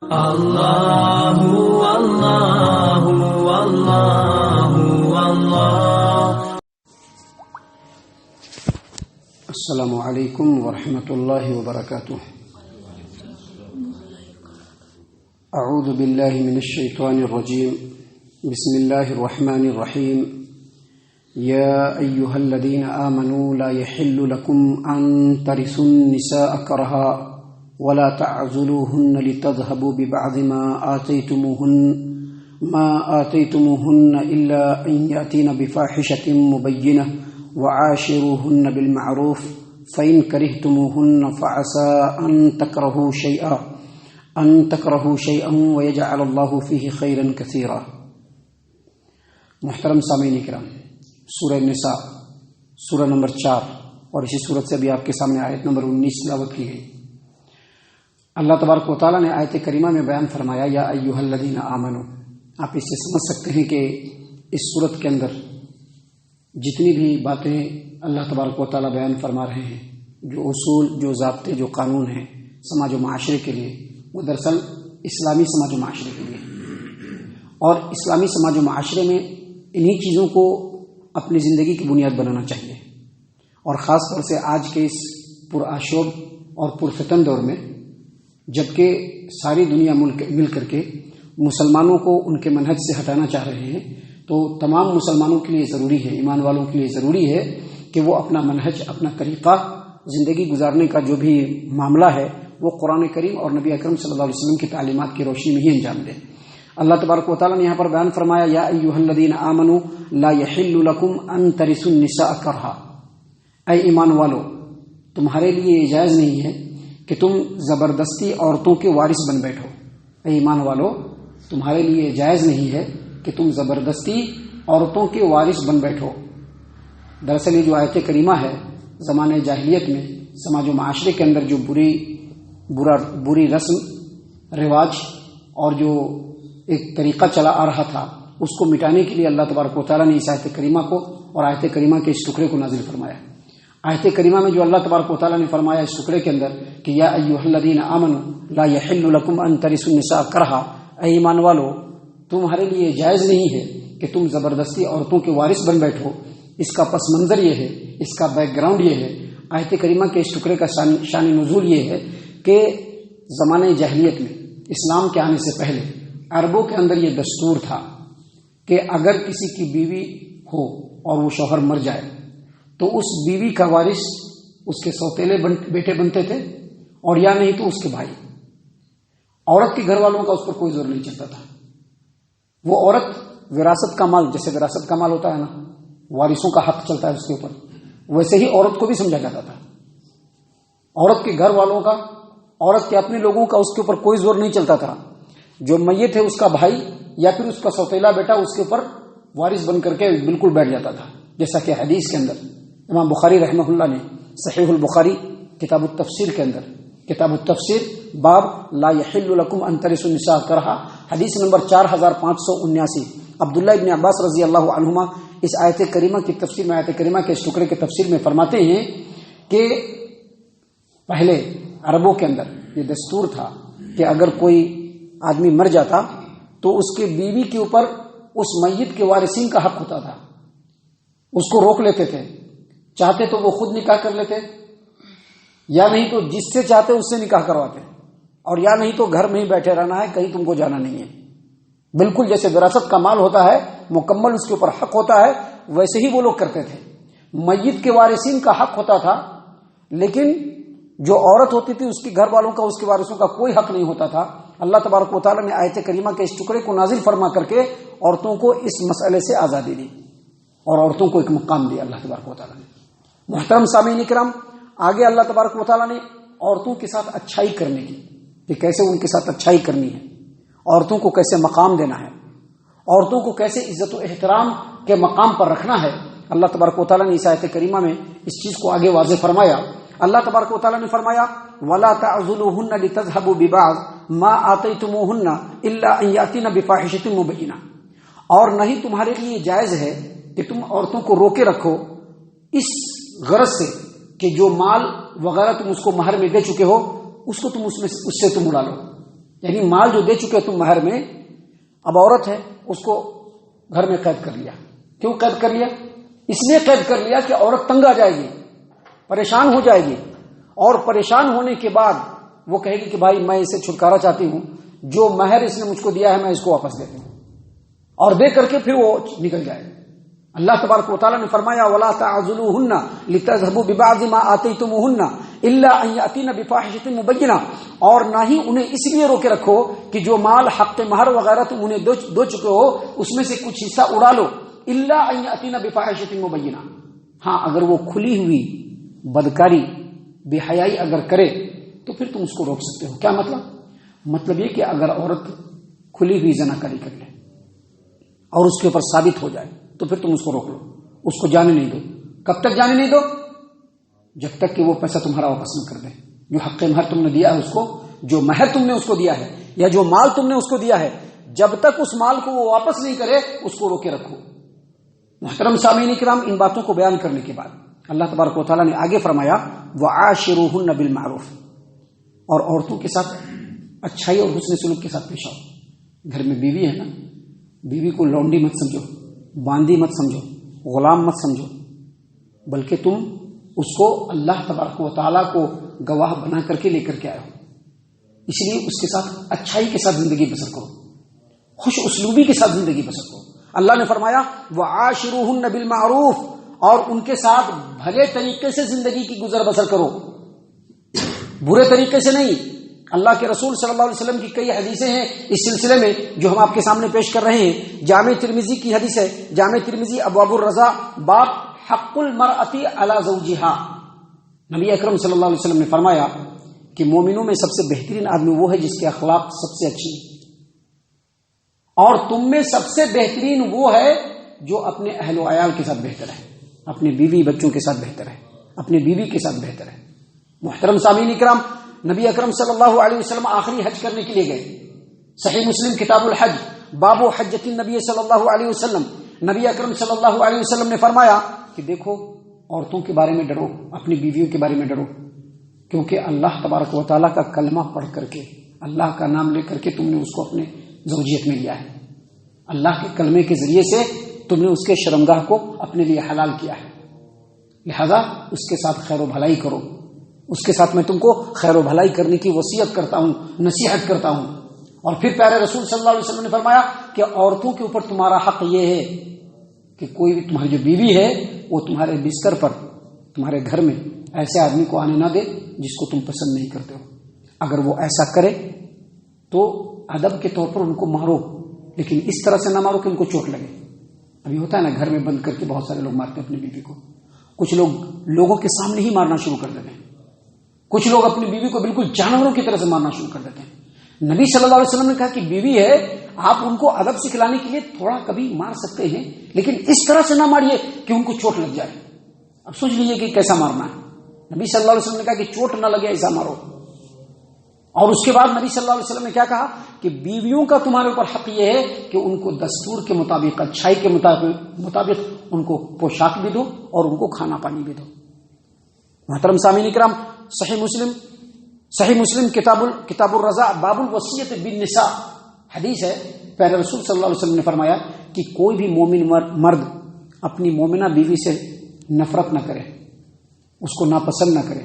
اللہ اللہ اللہ اللہ۔ السلام علیکم ورحمۃ اللہ وبرکاتہ۔ اعوذ باللہ من الشیطان الرجیم، بسم اللہ الرحمن الرحیم۔ یا ایہا الذین آمنوا لا یحل لکم ان ترثوا النساء کرہا ولا تعزلوهن لتذهبوا ببعض ما آتيتموهن إلا أن يأتين بفاحشة مبينة وعاشروهن بالمعروف فإن كرهتموهن فعسى أن تكرهوا شيئا ويجعل الله فيه خيرا كثيرا۔ محترم سامعین کرام، سورہ نساء سورہ نمبر 4 اور اسی سورت سے ابھی آپ کے سامنے آیت نمبر 19 تلاوت کی گئی۔ اللہ تبارک و تعالیٰ نے آیت کریمہ میں بیان فرمایا یا ایھا الذین آمنوا۔ آپ اس سے سمجھ سکتے ہیں کہ اس صورت کے اندر جتنی بھی باتیں اللہ تبارک و تعالیٰ بیان فرما رہے ہیں، جو اصول، جو ضابطے، جو قانون ہیں سماج و معاشرے کے لیے، وہ دراصل اسلامی سماج و معاشرے کے لیے، اور اسلامی سماج و معاشرے میں انہی چیزوں کو اپنی زندگی کی بنیاد بنانا چاہیے۔ اور خاص طور سے آج کے اس پرآشوب اور پرفتن دور میں، جبکہ ساری دنیا مل کر کے مسلمانوں کو ان کے منہج سے ہٹانا چاہ رہے ہیں، تو تمام مسلمانوں کے لیے ضروری ہے، ایمان والوں کے لیے ضروری ہے کہ وہ اپنا منہج، اپنا طریقہ زندگی گزارنے کا جو بھی معاملہ ہے وہ قرآن کریم اور نبی اکرم صلی اللہ علیہ وسلم کی تعلیمات کی روشنی میں ہی انجام دیں۔ اللہ تبارک و تعالیٰ نے یہاں پر بیان فرمایا یا ایھا الذین آمنوا لا یحل لکم ان ترثوا النساء کرہا۔ اے ایمان والو، تمہارے لیے یہ جائز نہیں ہے کہ تم زبردستی عورتوں کے وارث بن بیٹھو۔ اے ایمان والو، تمہارے لیے جائز نہیں ہے کہ تم زبردستی عورتوں کے وارث بن بیٹھو۔ دراصل یہ جو آیت کریمہ ہے، زمانے جاہلیت میں سماج و معاشرے کے اندر جو بری رسم رواج اور جو ایک طریقہ چلا آ رہا تھا، اس کو مٹانے کے لیے اللہ تبارک و تعالیٰ نے اس آیت کریمہ کو اور آیت کریمہ کے اس ٹکڑے کو نازل فرمایا۔ آیت کریمہ میں جو اللہ تبارک و تعالیٰ نے فرمایا اس ٹکڑے کے اندر کہ یا ایھا الذین آمنوا لا یحل لکم ان ترثوا النساء کرہا، اے ایمان والو، تمہارے لیے جائز نہیں ہے کہ تم زبردستی عورتوں کے وارث بن بیٹھو۔ اس کا پس منظر یہ ہے، اس کا بیک گراؤنڈ یہ ہے، آیت کریمہ کے اس ٹکڑے کا شان نزول یہ ہے کہ زمانے جاہلیت میں، اسلام کے آنے سے پہلے، عربوں کے اندر یہ دستور تھا کہ اگر کسی کی بیوی ہو اور وہ شوہر مر جائے تو اس بیوی کا وارث اس کے سوتیلے بیٹے بنتے تھے، اور یا نہیں تو اس کے بھائی۔ عورت کے گھر والوں کا اس پر کوئی زور نہیں چلتا تھا۔ وہ عورت وراثت کا مال، جیسے وراثت کا مال ہوتا ہے نا، وارثوں کا حق چلتا ہے اس کے اوپر، ویسے ہی عورت کو بھی سمجھا جاتا تھا۔ عورت کے گھر والوں کا، عورت کے اپنے لوگوں کا اس کے اوپر کوئی زور نہیں چلتا تھا۔ جو میت ہے اس کا بھائی یا پھر اس کا سوتیلا بیٹا اس کے اوپر وارث بن کر کے بالکل بیٹھ جاتا تھا، جیسا کہ حدیث کے اندر امام بخاری رحمہ اللہ نے صحیح البخاری کتاب التفسیر کے اندر، کتاب التفسیر باب لا یحل لکم ان ترثوا النساء کرہا، حدیث نمبر 4579، عبداللہ ابن عباس رضی اللہ عنہما اس آیت کریمہ کی تفسیر میں، آیت کریمہ کے اس ٹکڑے کے تفسیر میں فرماتے ہیں کہ پہلے عربوں کے اندر یہ دستور تھا کہ اگر کوئی آدمی مر جاتا تو اس کے بیوی کے اوپر اس میت کے وارثین کا حق ہوتا تھا۔ اس کو روک لیتے تھے، چاہتے تو وہ خود نکاح کر لیتے، یا نہیں تو جس سے چاہتے اس سے نکاح کرواتے، اور یا نہیں تو گھر میں ہی بیٹھے رہنا ہے، کہیں تم کو جانا نہیں ہے۔ بالکل جیسے وراثت کا مال ہوتا ہے، مکمل اس کے اوپر حق ہوتا ہے، ویسے ہی وہ لوگ کرتے تھے۔ میت کے وارثین کا حق ہوتا تھا، لیکن جو عورت ہوتی تھی اس کے گھر والوں کا، اس کے وارثوں کا کوئی حق نہیں ہوتا تھا۔ اللہ تبارک و تعالیٰ نے آیت کریمہ کے اس ٹکڑے کو نازل فرما کر کے عورتوں کو اس مسئلے سے آزادی دی اور عورتوں کو ایک مقام دیا اللہ تبارک و تعالیٰ نے۔ محترم سامعین کرام، آگے اللہ تبارک و تعالیٰ نے عورتوں کے ساتھ اچھائی کرنے کی، کہ کیسے ان کے ساتھ اچھائی کرنی ہے، عورتوں کو کیسے مقام دینا ہے، عورتوں کو کیسے عزت و احترام کے مقام پر رکھنا ہے، اللہ تبارک و تعالیٰ نے اس آیت کریمہ میں اس چیز کو آگے واضح فرمایا۔ اللہ تبارک و تعالیٰ نے فرمایا وَلَا تَعْضُلُوهُنَّ لِتَذْهَبُوا بِبَعْضِ مَا آتَيْتُمُوهُنَّ إِلَّا أَن يَأْتِينَ بِفَاحِشَةٍ مُبَيِّنَةٍ، اور نہیں تمہارے لیے جائز ہے کہ تم عورتوں کو روکے رکھو اس غرض سے کہ جو مال وغیرہ تم اس کو مہر میں دے چکے ہو اس کو تم اس سے تم اڑا لو، یعنی مال جو دے چکے ہو تم مہر میں، اب عورت ہے اس کو گھر میں قید کر لیا. کیوں قید کر لیا؟ اس لیے قید کر لیا کہ عورت تنگ آ جائے گی، پریشان ہو جائے گی، اور پریشان ہونے کے بعد وہ کہے گی کہ بھائی میں اسے چھٹکارا چاہتی ہوں، جو مہر اس نے مجھ کو دیا ہے میں اس کو واپس دیتی ہوں، اور دے کر کے پھر وہ نکل جائے. اللہ تبارک و تعالیٰ نے فرمایا وَلَا تَعْضُلُوهُنَّ لِتَذْهَبُوا بِبَعْضِ مَا آتَيْتُمُوهُنَّ إِلَّا أَن يَأْتِينَ بِفَاحِشَةٍ مُبَيِّنَةٍ، اور نہ ہی انہیں اس لیے روکے رکھو کہ جو مال حق مہر وغیرہ تم انہیں دو چکے ہو اس میں سے کچھ حصہ اڑا لو. إِلَّا أَن يَأْتِينَ بِفَاحِشَةٍ مُبَيِّنَةٍ، ہاں اگر وہ کھلی ہوئی بدکاری بے حیائی اگر کرے تو پھر تم اس کو روک سکتے ہو. کیا مطلب یہ کہ اگر عورت کھلی ہوئی زناکاری کر لے اور اس کے اوپر ثابت ہو جائے تو پھر تم اس کو روک لو، اس کو جانے نہیں دو. کب تک جانے نہیں دو؟ جب تک کہ وہ پیسہ تمہارا واپس نہ کر دے. جو حق مہر تم نے دیا ہے اس کو، جو مہر تم نے اس کو دیا ہے یا جو مال تم نے اس کو دیا ہے، جب تک اس مال کو وہ واپس نہیں کرے اس کو روکے رکھو. محترم سامعین کرام، ان باتوں کو بیان کرنے کے بعد اللہ تبارک و تعالیٰ نے آگے فرمایا وَعَاشِرُوهُنَّ بِالْمَعْرُوفِ، اور عورتوں کے ساتھ اچھائی اور حسن سلوک کے ساتھ پیش آؤ. گھر میں بیوی ہے نا، بیوی کو لونڈی مت سمجھو، باندی مت سمجھو، غلام مت سمجھو، بلکہ تم اس کو اللہ تبارک و تعالیٰ کو گواہ بنا کر کے لے کر کے آئے ہو. اس لیے اس کے ساتھ اچھائی کے ساتھ زندگی بسر کرو، خوش اسلوبی کے ساتھ زندگی بسر کرو. اللہ نے فرمایا وَعَاشِرُوهُنَّ بِالْمَعْرُوفِ، اور ان کے ساتھ بھلے طریقے سے زندگی کی گزر بسر کرو، برے طریقے سے نہیں. اللہ کے رسول صلی اللہ علیہ وسلم کی کئی حدیثیں ہیں اس سلسلے میں جو ہم آپ کے سامنے پیش کر رہے ہیں. جامع ترمذی کی حدیث ہے، جامع ترمذی ابواب الرضا، باب حق المرأة علی زوجہا. نبی اکرم صلی اللہ علیہ وسلم نے فرمایا کہ مومنوں میں سب سے بہترین آدمی وہ ہے جس کے اخلاق سب سے اچھی، اور تم میں سب سے بہترین وہ ہے جو اپنے اہل و عیال کے ساتھ بہتر ہے، اپنے بیوی بچوں کے ساتھ بہتر ہے، اپنے بیوی کے ساتھ بہتر ہے. محترم سامعین کرام، نبی اکرم صلی اللہ علیہ وسلم آخری حج کرنے کے لیے گئے. صحیح مسلم کتاب الحج، باب حجۃ النبی صلی اللہ علیہ وسلم. نبی اکرم صلی اللہ علیہ وسلم نے فرمایا کہ دیکھو عورتوں کے بارے میں ڈرو، اپنی بیویوں کے بارے میں ڈرو، کیونکہ اللہ تبارک و تعالیٰ کا کلمہ پڑھ کر کے، اللہ کا نام لے کر کے تم نے اس کو اپنے زوجیت میں لیا ہے. اللہ کے کلمے کے ذریعے سے تم نے اس کے شرمگاہ کو اپنے لیے حلال کیا ہے. لہذا اس کے ساتھ خیر و بھلائی کرو، اس کے ساتھ میں تم کو خیر و بھلائی کرنے کی وصیت کرتا ہوں، نصیحت کرتا ہوں. اور پھر پیارے رسول صلی اللہ علیہ وسلم نے فرمایا کہ عورتوں کے اوپر تمہارا حق یہ ہے کہ کوئی بھی تمہاری جو بیوی ہے وہ تمہارے بستر پر، تمہارے گھر میں ایسے آدمی کو آنے نہ دے جس کو تم پسند نہیں کرتے ہو. اگر وہ ایسا کرے تو ادب کے طور پر ان کو مارو، لیکن اس طرح سے نہ مارو کہ ان کو چوٹ لگے. ابھی ہوتا ہے نا گھر میں بند کر کے بہت سارے لوگ مارتے ہیں اپنی بیوی کو. کچھ لوگ لوگوں کے سامنے ہی مارنا شروع کر دیتے ہیں، کچھ لوگ اپنی بیوی کو بالکل جانوروں کی طرح سے مارنا شروع کر دیتے ہیں. نبی صلی اللہ علیہ وسلم نے کہا کہ بیوی ہے، آپ ان کو ادب سکھلانے کے لیے تھوڑا کبھی مار سکتے ہیں، لیکن اس طرح سے نہ ماریے کہ ان کو چوٹ لگ جائے. اب سوچ لیجیے کہ کیسا مارنا ہے. نبی صلی اللہ علیہ وسلم نے کہا کہ چوٹ نہ لگے ایسا مارو. اور اس کے بعد نبی صلی اللہ علیہ وسلم نے کیا کہا کہ بیویوں کا تمہارے اوپر حق یہ ہے کہ ان کو دستور کے مطابق، اچھائی کے مطابق ان کو پوشاک بھی دو اور ان کو کھانا پانی بھی دو. محترم سامعین کرام، صحیح مسلم کتاب الرضا، باب الوصیت بالنساء حدیث ہے. پیارے رسول صلی اللہ علیہ وسلم نے فرمایا کہ کوئی بھی مومن مرد اپنی مومنہ بیوی سے نفرت نہ کرے، اس کو ناپسند نہ کرے.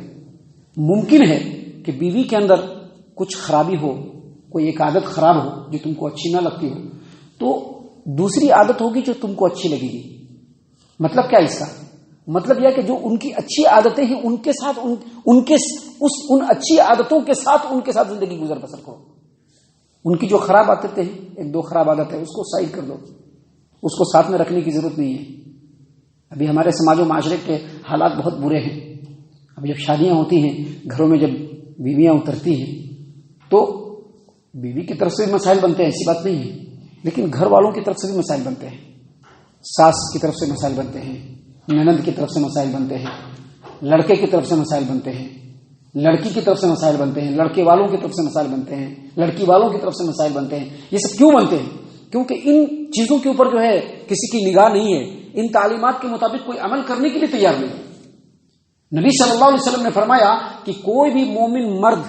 ممکن ہے کہ بیوی کے اندر کچھ خرابی ہو، کوئی ایک عادت خراب ہو جو تم کو اچھی نہ لگتی ہو، تو دوسری عادت ہوگی جو تم کو اچھی لگے گی. مطلب کیا اس کا؟ مطلب یہ کہ جو ان کی اچھی عادتیں ہیں ان کے ساتھ ان اچھی عادتوں کے ساتھ ان کے ساتھ زندگی گزر بسر کرو. ان کی جو خراب عادتیں ہیں، ایک دو خراب عادت ہے، اس کو سائڈ کر دو، اس کو ساتھ میں رکھنے کی ضرورت نہیں ہے. ابھی ہمارے سماج و معاشرے کے حالات بہت برے ہیں. اب جب شادیاں ہوتی ہیں، گھروں میں جب بیویاں اترتی ہیں تو بیوی کی طرف سے بھی مسائل بنتے ہیں، ایسی بات نہیں ہے، لیکن گھر والوں کی طرف سے بھی مسائل بنتے ہیں. ساس کی طرف سے مسائل بنتے ہیں، نند کی طرف سے مسائل بنتے ہیں، لڑکے کی طرف سے مسائل بنتے ہیں، لڑکی کی طرف سے مسائل بنتے ہیں، لڑکے والوں کی طرف سے مسائل بنتے ہیں، لڑکی والوں کی طرف سے مسائل بنتے ہیں. یہ سب کیوں بنتے ہیں؟ کیونکہ ان چیزوں کے اوپر جو ہے کسی کی نگاہ نہیں ہے، ان تعلیمات کے مطابق کوئی عمل کرنے کے لیے تیار نہیں ہے. نبی صلی اللہ علیہ وسلم نے فرمایا کہ کوئی بھی مومن مرد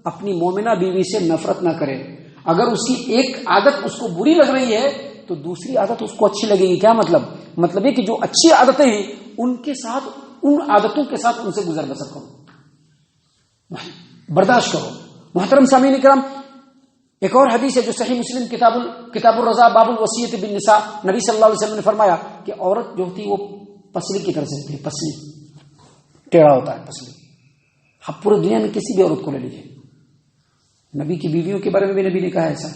اپنی مومنہ بیوی سے نفرت نہ کرے. اگر اس کی ایک عادت اس کو بری لگ رہی ہے تو دوسری عادت اس کو اچھی لگے گی. کیا مطلب یہ کہ جو اچھی عادتیں ہیں ان کے ساتھ، ان عادتوں کے ساتھ ان سے گزر بسر کرو، برداشت کرو. محترم سامعین کرام، ایک اور حدیث ہے جو صحیح مسلم کتاب الرضا باب الوصیت بالنساء، نبی صلی اللہ علیہ وسلم نے فرمایا کہ عورت جو ہوتی ہے وہ پسلی کی طرح سے ہوتی ہے. پسلی ٹیڑھا ہوتا ہے پسلی. اب پورے دنیا میں کسی بھی عورت کو لے لیجیے، نبی کی بیویوں کے بارے میں بھی نبی نے کہا ایسا،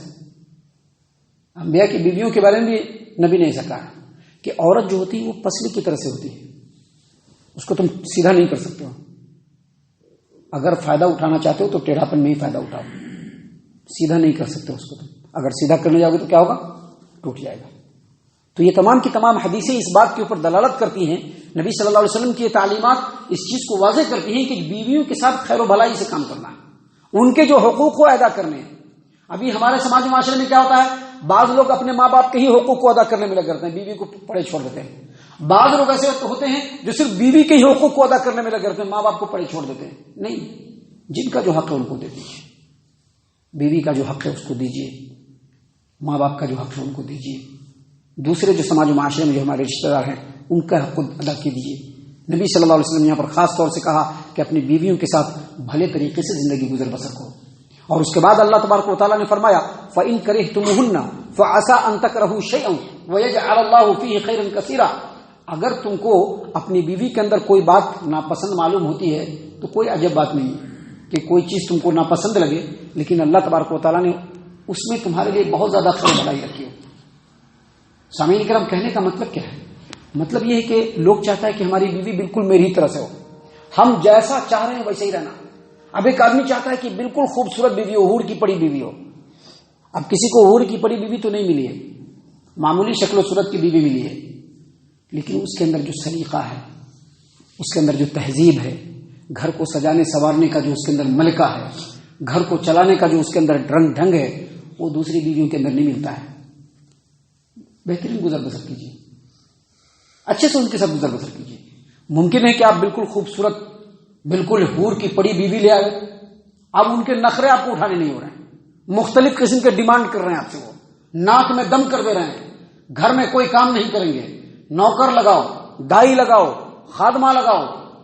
انبیاء کی بیویوں کے بارے میں بھی نبی نے ایسا کہا کہ عورت جو ہوتی ہے وہ پسلی کی طرح سے ہوتی ہے، اس کو تم سیدھا نہیں کر سکتے ہو. اگر فائدہ اٹھانا چاہتے ہو تو ٹیڑھاپن میں ہی فائدہ اٹھاؤ، سیدھا نہیں کر سکتے اس کو تم. اگر سیدھا کرنے جاؤ گے تو کیا ہوگا؟ ٹوٹ جائے گا. تو یہ تمام کی تمام حدیثیں اس بات کے اوپر دلالت کرتی ہیں، نبی صلی اللہ علیہ وسلم کی یہ تعلیمات اس چیز کو واضح کرتی ہیں کہ بیویوں کے ساتھ خیر و بھلائی سے کام کرنا ہے، ان کے جو حقوق کو ادا کرنے ہیں. ابھی ہمارے سماجی معاشرے میں کیا ہوتا ہے، بعض لوگ اپنے ماں باپ کے ہی حقوق کو ادا کرنے میں لگ کرتے ہیں، بیوی کو پڑے چھوڑ دیتے ہیں. بعض لوگ ایسے ہوتے ہیں جو صرف بیوی کے ہی حقوق کو ادا کرنے میں لگ کرتے ہیں، ماں باپ کو پڑے چھوڑ دیتے ہیں. نہیں، جن کا جو حق ہے ان کو دے دیجیے. بیوی کا جو حق ہے اس کو دیجیے، ماں باپ کا جو حق ہے ان کو دیجیے. دوسرے جو سماج و معاشرے میں جو ہمارے رشتہ دار ہیں ان کا حق ادا کیجیے. نبی صلی اللہ علیہ وسلم نے یہاں پر خاص طور سے کہا کہ اپنی بیویوں کے ساتھ بھلے طریقے سے زندگی گزر بسر کرو. اور اس کے بعد اللہ تبارک و تعالیٰ نے فرمایا فَإِن كَرِهْتُمُوهُنَّ فَعَسَىٰ أَن تَكْرَهُوا شَيْئًا وَيَجْعَلَ اللَّهُ فِيهِ خَيْرًا كَثِيرًا. اگر تم کو اپنی بیوی کے اندر کوئی بات ناپسند معلوم ہوتی ہے تو کوئی عجب بات نہیں ہے کہ کوئی چیز تم کو ناپسند لگے، لیکن اللہ تبارک و تعالیٰ نے اس میں تمہارے لیے بہت زیادہ خیر بھلائی رکھی ہو. سامعین کرام، کہنے کا مطلب کیا ہے؟ مطلب یہ ہے کہ لوگ چاہتا ہے کہ ہماری بیوی بالکل میری طرح سے ہو، ہم جیسا چاہ رہے ہیں ویسے ہی رہنا. اب ایک آدمی چاہتا ہے کہ بالکل خوبصورت بیوی ہو، حور کی پڑی بیوی ہو. اب کسی کو حور کی پڑی بیوی تو نہیں ملی ہے، معمولی شکل و صورت کی بیوی ملی ہے، لیکن اس کے اندر جو سلیقہ ہے، اس کے اندر جو تہذیب ہے، گھر کو سجانے سنوارنے کا جو اس کے اندر ملکہ ہے، گھر کو چلانے کا جو اس کے اندر ڈھنگ ہے، وہ دوسری بیویوں کے اندر نہیں ملتا ہے. بہترین گزر بسر کیجیے، اچھے سے ان کے ساتھ گزر بسر کیجیے. ممکن ہے کہ آپ بالکل خوبصورت، بالکل حور کی پڑی بیوی لے آئے، اب ان کے نخرے آپ کو اٹھانے نہیں ہو رہے ہیں، مختلف قسم کے ڈیمانڈ کر رہے ہیں آپ سے، وہ ناک میں دم کر دے رہے ہیں، گھر میں کوئی کام نہیں کریں گے، نوکر لگاؤ، دائی لگاؤ، خادمہ لگاؤ،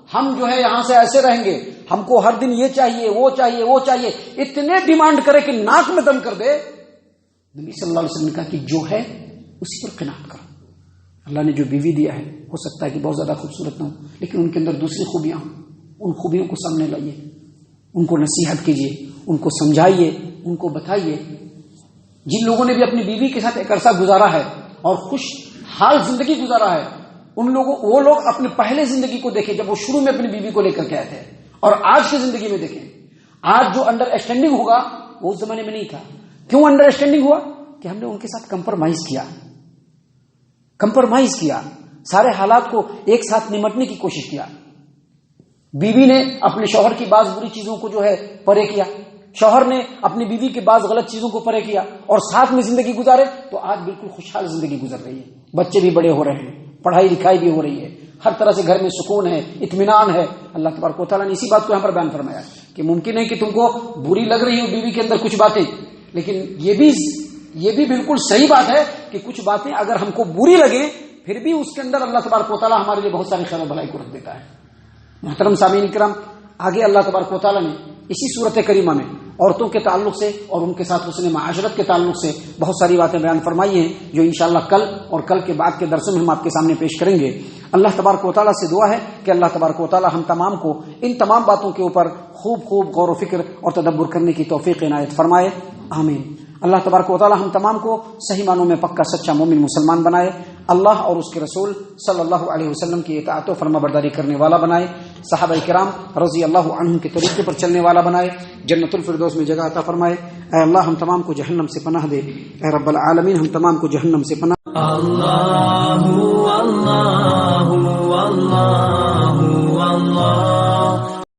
ہم جو ہے یہاں سے ایسے رہیں گے، ہم کو ہر دن یہ چاہیے وہ چاہیے وہ چاہیے، اتنے ڈیمانڈ کرے کہ ناک میں دم کر دے. نبی صلی اللہ علیہ وسلم نے کہا کہ جو ہے اسی پر قناعت کرو. اللہ نے جو بیوی دیا ہے ہو سکتا ہے کہ بہت زیادہ خوبصورت نہ ہو، لیکن ان کے اندر دوسری خوبیاں ہوں، ان خوبیوں کو سامنے لائیے، ان کو نصیحت کیجیے، ان کو سمجھائیے، ان کو بتائیے. جن لوگوں نے بھی اپنی بیوی کے ساتھ ایک عرصہ گزارا ہے اور خوش حال زندگی گزارا ہے، وہ لوگ اپنے پہلے زندگی کو دیکھیں جب وہ شروع میں اپنی بیوی کو لے کر کے آئے تھے، اور آج کی زندگی میں دیکھیں. آج جو انڈر اسٹینڈنگ ہوگا وہ اس زمانے میں نہیں تھا. کیوں انڈر اسٹینڈنگ ہوا؟ کہ ہم نے ان کے ساتھ کمپرومائز کیا، سارے حالات کو ایک ساتھ نمٹنے کی کوشش کیا. بیوی نے اپنے شوہر کی بعض بری چیزوں کو جو ہے پرے کیا، شوہر نے اپنی بیوی کی بعض غلط چیزوں کو پرے کیا، اور ساتھ میں زندگی گزارے تو آج بالکل خوشحال زندگی گزر رہی ہے. بچے بھی بڑے ہو رہے ہیں، پڑھائی لکھائی بھی ہو رہی ہے، ہر طرح سے گھر میں سکون ہے، اطمینان ہے. اللہ تبارک و تعالیٰ نے اسی بات کو یہاں پر بیان فرمایا کہ ممکن ہے کہ تم کو بری لگ رہی ہو بیوی کے اندر کچھ باتیں، لیکن یہ بھی بالکل صحیح بات ہے کہ کچھ باتیں اگر ہم کو بری لگیں پھر بھی اس کے اندر اللہ تبارک و تعالیٰ ہمارے لیے بہت ساری خیر و بھلائی کو رکھ دیتا ہے. محترم سامعین کرام، آگے اللہ تبارک و تعالیٰ نے اسی صورت کریمہ میں عورتوں کے تعلق سے اور ان کے ساتھ حسن معاشرت کے تعلق سے بہت ساری باتیں بیان فرمائی ہیں جو انشاءاللہ کل اور کل کے بعد کے درسوں میں ہم آپ کے سامنے پیش کریں گے. اللہ تبارک و تعالیٰ سے دعا ہے کہ اللہ تبارک و تعالیٰ ہم تمام کو ان تمام باتوں کے اوپر خوب غور و فکر اور تدبر کرنے کی توفیق عنایت فرمائے. آمین. اللہ تبارک و تعالیٰ ہم تمام کو صحیح معنوں میں پکا سچا مومن مسلمان بنائے، اللہ اور اس کے رسول صلی اللہ علیہ وسلم کی اطاعت و فرما برداری کرنے والا بنائے، صحابہ کرام رضی اللہ عنہم کے طریقے پر چلنے والا بنائے، جنت الفردوس میں جگہ عطا فرمائے. اے اللہ ہم تمام کو جہنم سے پناہ دے، اے رب العالمین ہم تمام کو جہنم سے پناہ. اللہ اللہ اللہ اللہ